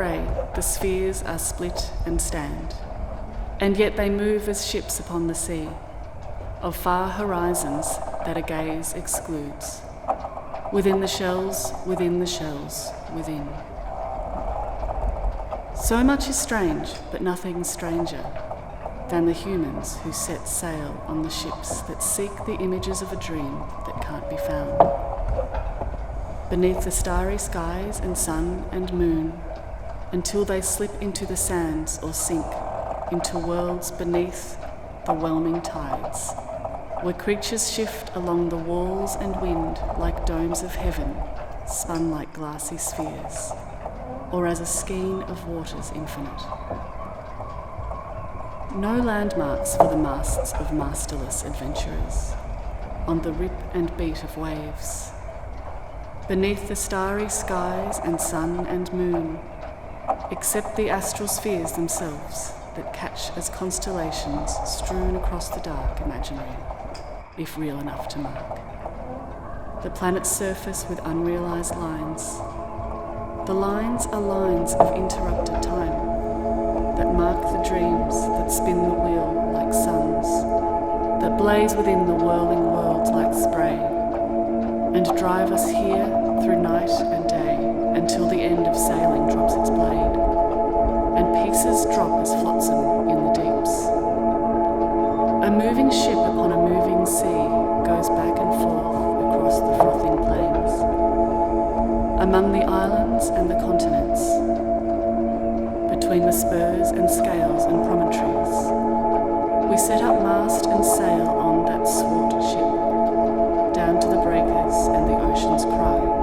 grey, the spheres are split and stand, and yet they move as ships upon the sea, of far horizons that a gaze excludes, within the shells, within the shells, within. So much is strange, but nothing stranger than the humans who set sail on the ships that seek the images of a dream that can't be found. Beneath the starry skies and sun and moon, until they slip into the sands or sink into worlds beneath the whelming tides, where creatures shift along the walls and wind like domes of heaven, spun like glassy spheres, or as a skein of waters infinite. No landmarks for the masts of masterless adventurers, on the rip and beat of waves. Beneath the starry skies and sun and moon, except the astral spheres themselves that catch as constellations strewn across the dark imaginary, if real enough to mark. The planet's surface with unrealised lines. The lines are lines of interrupted time that mark the dreams that spin the wheel like suns, that blaze within the whirling worlds like spray, and drive us here through night and day until the end of sailing drops its blade, and pieces drop as flotsam in the deeps. A moving ship upon a moving sea goes back and forth across the frothing plains, among the islands and the continents, between the spurs and scales and promontories. We set up mast and sail on that swart ship, down to the breakers and the ocean's cry.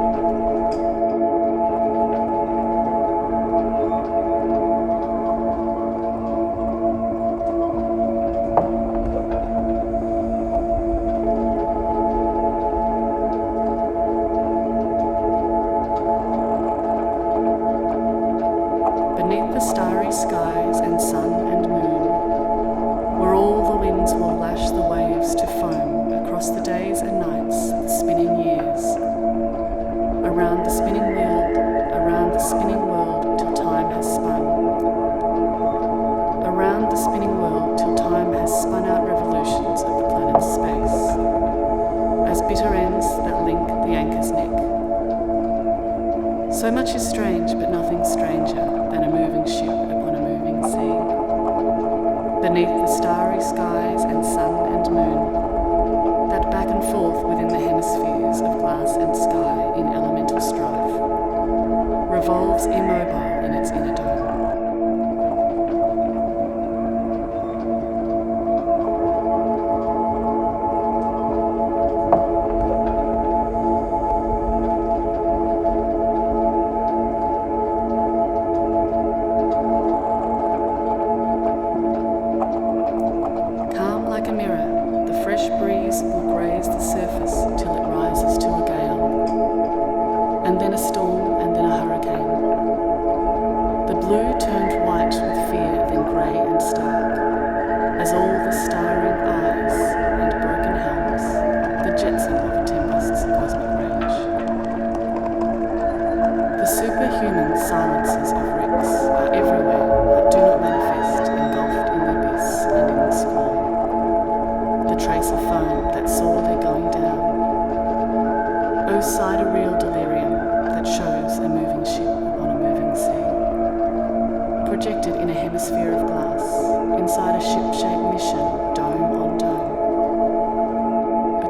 So much is strange, but nothing stranger than a moving ship upon a moving sea. Beneath the starry skies and sun and moon, that back and forth within the hemispheres of glass and sky in elemental strife, revolves immobile in its inner dome.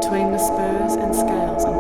Between the spurs and scales and